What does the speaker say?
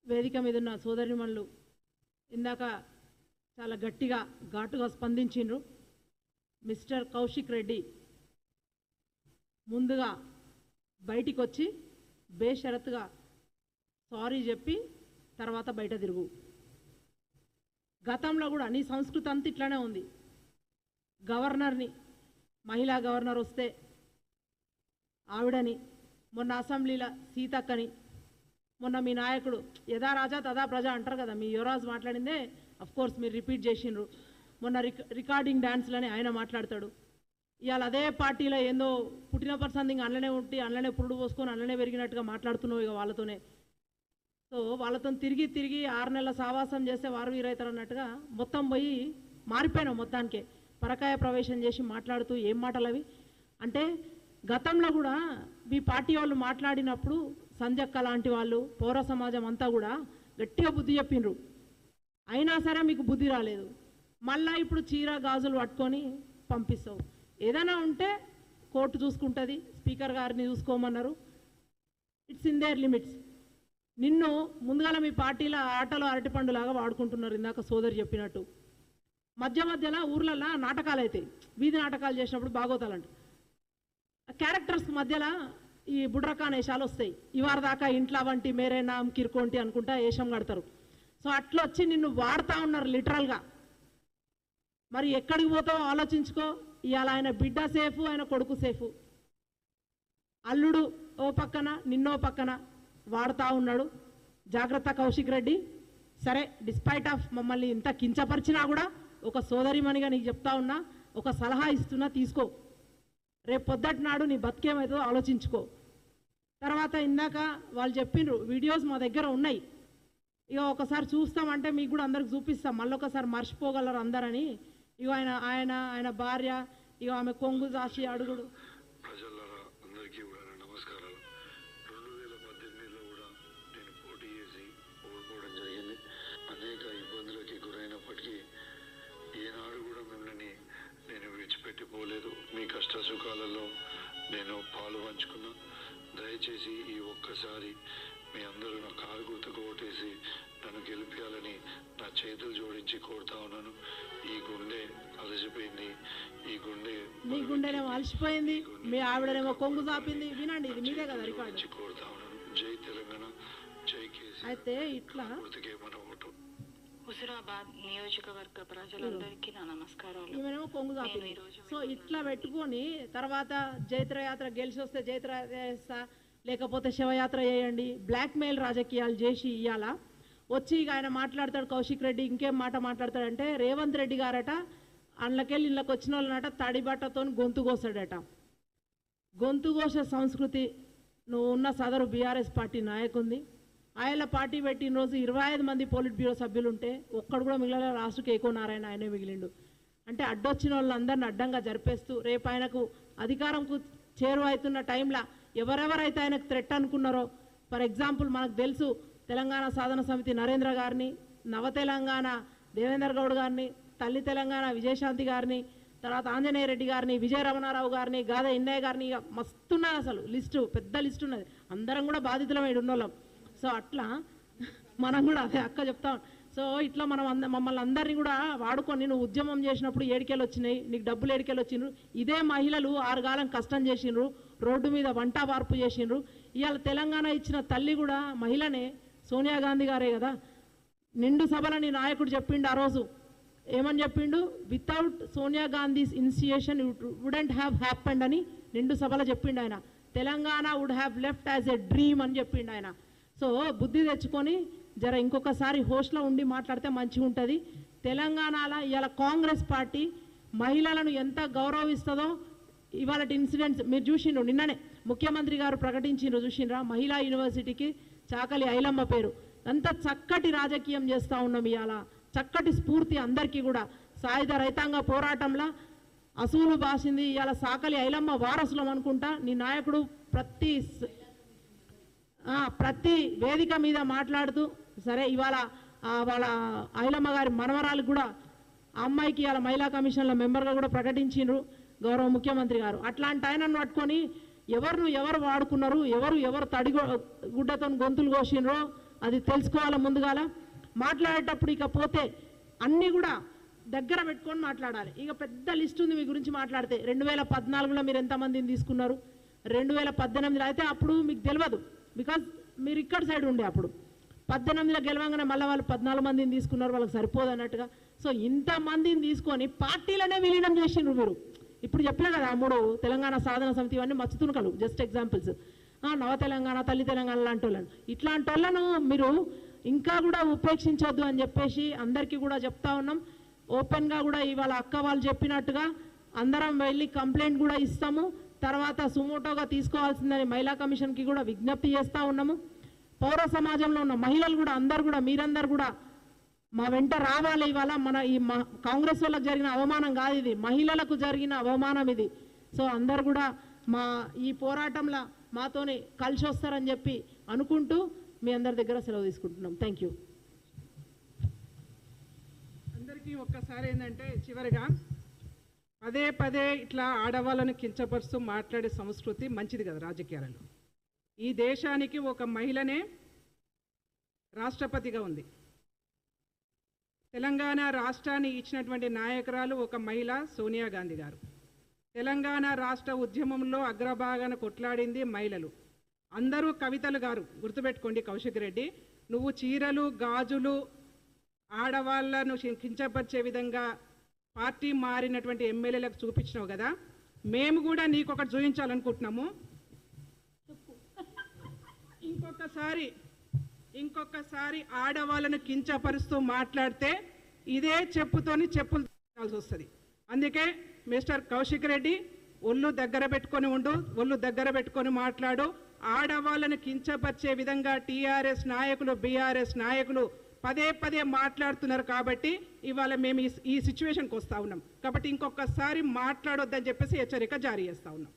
వేదిక మీద ఉన్న సోదరిమణులు ఇందాక చాలా గట్టిగా ఘాటుగా స్పందించిండ్రు. మిస్టర్ కౌశిక్ రెడ్డి ముందుగా బయటికి వచ్చి బేషరతుగా సారీ చెప్పి తర్వాత బయట తిరుగు. గతంలో కూడా నీ సంస్కృతి అంతా ఇట్లానే ఉంది. గవర్నర్ని, మహిళా గవర్నర్ వస్తే ఆవిడని, మొన్న అసెంబ్లీలో సీతక్కని, మొన్న మీ నాయకుడు యథా రాజా తదా ప్రజ అంటారు కదా, మీ యువరాజు మాట్లాడిందే కోర్స్ మీరు రిపీట్ చేసిండ్రు. మొన్న రికార్డింగ్ డ్యాన్స్లని ఆయన మాట్లాడతాడు. ఇవాళ అదే పార్టీలో ఏందో పుట్టినప్పటి సందింగ్ అందులోనే ఉండి అందులోనే పురుడు పోసుకొని అందులోనే పెరిగినట్టుగా మాట్లాడుతున్నావు ఇక వాళ్ళతోనే. సో వాళ్ళతో తిరిగి 6 నెలల సావాసం చేస్తే వారు వీరైతారు అన్నట్టుగా మొత్తం పోయి మారిపోయినావు. మొత్తానికే పరకాయ ప్రవేశం చేసి మాట్లాడుతూ ఏం మాటలు అవి అంటే, గతంలో కూడా మీ పార్టీ వాళ్ళు మాట్లాడినప్పుడు సంజక్క లాంటి వాళ్ళు పౌర సమాజం అంతా కూడా గట్టిగా బుద్ధి చెప్పిండ్రు. అయినా సరే మీకు బుద్ధి రాలేదు. మళ్ళీ ఇప్పుడు చీర గాజులు పట్టుకొని పంపిస్తావు. ఏదైనా ఉంటే కోర్టు చూసుకుంటుంది, స్పీకర్ గారిని చూసుకోమన్నారు. It's in their limits. నిన్ను ముందుగాల మీ పార్టీలో ఆటలో అరటిపండులాగా వాడుకుంటున్నారు. ఇందాక సోదరి చెప్పినట్టు మధ్యలో ఊర్లలో నాటకాలు అవుతాయి, వీధి నాటకాలు చేసినప్పుడు బాగోతాలంట. క్యారెక్టర్స్ మధ్యలో ఈ బుడ్రకాన్ వేషాలు వస్తాయి. ఇవాళ దాకా ఇంట్లో వంటి మేరే నామ్ కిర్కోంటి అనుకుంటా వేషం కడతారు. సో అట్లా వచ్చి నిన్ను వాడుతూ ఉన్నారు లిటరల్గా. మరి ఎక్కడికి పోతావో ఆలోచించుకో. ఇవాళ ఆయన బిడ్డ సేఫు, ఆయన కొడుకు సేఫు. అల్లుడు ఓ పక్కన, నిన్నో పక్కన వాడుతూ ఉన్నాడు. జాగ్రత్త కౌశిక్ రెడ్డి. సరే, డిస్పైట్ ఆఫ్ మమ్మల్ని ఇంత కించపరిచినా కూడా ఒక సోదరిమణిగా నీకు చెప్తా ఉన్నా, ఒక సలహా ఇస్తున్నా, తీసుకో. రేపు పొద్దుటి నాడు నీ బతికేమవుతుందో ఆలోచించుకో. తర్వాత ఇందాక వాళ్ళు చెప్పిండ్రు, వీడియోస్ మా దగ్గర ఉన్నాయి, ఇక ఒకసారి చూస్తామంటే మీకు కూడా అందరికి చూపిస్తాం, మళ్ళీ ఒకసారి మర్చిపోగలరు అందరని. ఇక ఆయన భార్య ఇక ఆమె కొంగు దాచి అడుగుడు. ప్రజలారా అందరికీ కూడా నమస్కారాలు. 2018లో కూడా నేను పోటీ చేసి ఓడిపోవడం జరిగింది. అనేక ఇబ్బందులకి గురైనప్పటికీ ఏనాడు కూడా మిమ్మల్ని నేను విడిచిపెట్టిపోలేదు. మీ కష్ట సుఖాలలో నేను పాలు పంచుకున్నా. దయచేసి ఈ ఒక్కసారి మీ అందరూ నా కారు గుర్తుకు ఓటేసి నన్ను గెలిపించాలని నా చేతులు జోడించి కోరుతా ఉన్నాను. ఈ గుండె అలసిపోయింది, ఈ గుండె మీ గుండెనే అలసిపోయింది, మీ ఆవిడనేమో కొంగు చాపింది. వినండి, ఇది మీదే కదా రికార్డు. కోరుతా ఉన్నాను. జై తెలంగాణ, జై కేసీ. అయితే ఇట్లా గుర్తుకే మన ఓటు. హుజురాబాద్ నియోజకవర్గ ప్రజలందరికీ నా నమస్కారాలు. ఈమెనేమో కొంగు చాపింది. సో ఇట్లా పెట్టుకొని తర్వాత జైత్రయాత్ర గెలిచి వస్తే జైత్రయాత్ర చేస్తా, లేకపోతే శివయాత్ర చేయండి, బ్లాక్మెయిల్ రాజకీయాలు చేసి ఇవాళ వచ్చి ఇక ఆయన మాట్లాడతాడు కౌశిక్ రెడ్డి. ఇంకేం మాట మాట్లాడతాడంటే, రేవంత్ రెడ్డి గారట అందులోకెళ్ళి ఇళ్ళకి వచ్చిన వాళ్ళనట తడి బట్టతో గొంతు కోసాడట. గొంతు కోసే సంస్కృతి నువ్వు ఉన్న సదరు బీఆర్ఎస్ పార్టీ నాయకుంది. ఆయన పార్టీ పెట్టిన రోజు 25 మంది పోలిట్ బ్యూరో సభ్యులు ఉంటే ఒక్కడు కూడా మిగిలిన రాష్ట్ర కేకో నారాయణ ఆయనే మిగిలిండు. అంటే అడ్డొచ్చిన వాళ్ళందరినీ అడ్డంగా జరిపేస్తూ రేపు ఆయనకు అధికారంకు చేరువవుతున్న టైంలో ఎవరెవరైతే ఆయనకు థ్రెట్ అనుకున్నారో, ఫర్ ఎగ్జాంపుల్ మనకు తెలుసు తెలంగాణ సాధన సమితి నరేంద్ర గారిని, నవ తెలంగాణ దేవేందర్ గౌడ్ గారిని, తల్లి తెలంగాణ విజయశాంతి గారిని, తర్వాత ఆంజనేయ రెడ్డి గారిని, విజయ రమణారావు గారిని, గాద ఇన్నయ్య గారిని, ఇక మస్తున్నది అసలు లిస్టు, పెద్ద లిస్టు ఉన్నది. అందరం కూడా బాధితులమై ఉన్నోళ్ళం. సో అట్లా మనం కూడా అదే అక్క చెప్తాం. సో ఇట్లా మమ్మల్ని అందరినీ కూడా వాడుకొని నువ్వు ఉద్యమం చేసినప్పుడు ఏడికేలు వచ్చినాయి, నీకు డబ్బులు ఏడికేలు వచ్చిండ్రు. ఇదే మహిళలు 6 కాలం కష్టం చేసిండ్రు, రోడ్డు మీద వంట వార్పు చేసిండ్రు. ఇవాళ తెలంగాణ ఇచ్చిన తల్లి కూడా మహిళనే, సోనియా గాంధీ గారే కదా. నిండు సభలని నాయకుడు చెప్పిండు ఆ రోజు. ఏమని చెప్పిండు? Without Sonia Gandhi's initiation it wouldn't have happened అని నిండు సభలో చెప్పిండు ఆయన. Telangana would have left as a dream అని చెప్పిండు ఆయన. సో బుద్ధి తెచ్చుకొని జర ఇంకొకసారి హోస్ట్లో ఉండి మాట్లాడితే మంచిగా ఉంటుంది. తెలంగాణలో ఇవాళ కాంగ్రెస్ పార్టీ మహిళలను ఎంత గౌరవిస్తుందో ఇవాళ ఇన్సిడెంట్స్ మీరు చూసిండ్రు. నిన్ననే ముఖ్యమంత్రి గారు ప్రకటించిండ్రు, చూసిండ్రా? మహిళా యూనివర్సిటీకి చాకలి ఐలమ్మ పేరు. అంత చక్కటి రాజకీయం చేస్తూ ఉన్నాం ఇవాళ. చక్కటి స్ఫూర్తి అందరికీ కూడా. సాయుధ రైతాంగ పోరాటంలో అసూలు బాసింది ఇవాళ సాకలి ఐలమ్మ వారసులం అనుకుంటా. నీ నాయకుడు ప్రతి వేదిక మీద మాట్లాడుతూ, సరే ఇవాళ వాళ్ళ ఐలమ్మ గారి మనవరాలకు కూడా ఆ అమ్మాయికి ఇవాళ మహిళా కమిషన్ల మెంబర్గా కూడా ప్రకటించిండ్రు గౌరవ ముఖ్యమంత్రి గారు. అట్లాంటి ఆయనను పట్టుకొని ఎవరు వాడుకున్నారు, ఎవరు తడి గుడ్డతో గొంతులు కోసిండ్రో అది తెలుసుకోవాలి ముందుగాల. మాట్లాడేటప్పుడు ఇక పోతే అన్నీ కూడా దగ్గర పెట్టుకొని మాట్లాడాలి. ఇక పెద్ద లిస్ట్ ఉంది మీ గురించి మాట్లాడితే. 2014లో మీరు ఎంతమందిని తీసుకున్నారు, 2018 అయితే అప్పుడు మీకు తెలియదు, బికాజ్ మీరు ఇక్కడ సైడ్ ఉండే. అప్పుడు 18లో గెలవంగానే మళ్ళీ వాళ్ళు 14 మందిని తీసుకున్నారు, వాళ్ళకి సరిపోదు అన్నట్టుగా. సో ఇంతమందిని తీసుకొని పార్టీలనే విలీనం చేసిండ్రు మీరు. ఇప్పుడు చెప్పలే కదా 3 తెలంగాణ సాధన సమితి ఇవన్నీ మచ్చుతునకలు, జస్ట్ ఎగ్జాంపుల్స్. నవ తెలంగాణ, తల్లి తెలంగాణ లాంటి వాళ్ళను, ఇట్లాంటి వాళ్ళను మీరు ఇంకా కూడా ఉపేక్షించొద్దు అని చెప్పేసి అందరికీ కూడా చెప్తా ఉన్నాం. ఓపెన్గా కూడా ఇవాళ అక్క వాళ్ళు చెప్పినట్టుగా అందరం వెళ్ళి కంప్లైంట్ కూడా ఇస్తాము. తర్వాత సుమోటోగా తీసుకోవాల్సిందని మహిళా కమిషన్కి కూడా విజ్ఞప్తి చేస్తూ ఉన్నాము. పౌర సమాజంలో ఉన్న మహిళలు కూడా అందరు కూడా మీరందరూ కూడా మా వెంట రావాలి. ఇవాళ మన ఈ కాంగ్రెస్ వాళ్ళకు జరిగిన అవమానం కాదు ఇది, మహిళలకు జరిగిన అవమానం ఇది. సో అందరు కూడా మా ఈ పోరాటంలో మాతోనే కలిసి వస్తారని చెప్పి అనుకుంటూ మీ అందరి దగ్గర సెలవు తీసుకుంటున్నాం. Thank you. అందరికీ ఒక్కసారి ఏంటంటే చివరిగా పదే పదే ఇట్లా ఆడవాళ్ళను కించపరుస్తూ మాట్లాడే సంస్కృతి మంచిది కదా రాజకీయాలలో. ఈ దేశానికి ఒక మహిళనే రాష్ట్రపతిగా ఉంది. తెలంగాణ రాష్ట్రాన్ని ఇచ్చినటువంటి నాయకురాలు ఒక మహిళ సోనియా గాంధీ గారు. తెలంగాణ రాష్ట్ర ఉద్యమంలో అగ్రభాగాన కొట్లాడింది మహిళలు. అందరూ కవితలు గారు గుర్తుపెట్టుకోండి. కౌశిక్ రెడ్డి, నువ్వు చీరలు గాజులు ఆడవాళ్ళను కించపరిచే విధంగా పార్టీ మారినటువంటి ఎమ్మెల్యేలకు చూపించినావు కదా, మేము కూడా నీకు ఒకటి చూపించాలనుకుంటున్నాము. ఇంకొకసారి ఆడవాళ్ళను కించపరుస్తూ మాట్లాడితే ఇదే చెప్పుతోని చెప్పులు తీయాల్సి వస్తుంది. అందుకే మిస్టర్ కౌశిక్ రెడ్డి, ఒళ్ళు దగ్గర పెట్టుకొని ఉండు, ఒళ్ళు దగ్గర పెట్టుకొని మాట్లాడు. ఆడవాళ్ళను కించపరిచే విధంగా టీఆర్ఎస్ నాయకులు, బీఆర్ఎస్ నాయకులు పదే పదే మాట్లాడుతున్నారు కాబట్టి ఇవాళ మేము ఈ సిచ్యువేషన్కి వస్తూ ఉన్నాం. కాబట్టి ఇంకొకసారి మాట్లాడొద్దని చెప్పేసి హెచ్చరిక జారీ చేస్తూ ఉన్నాం.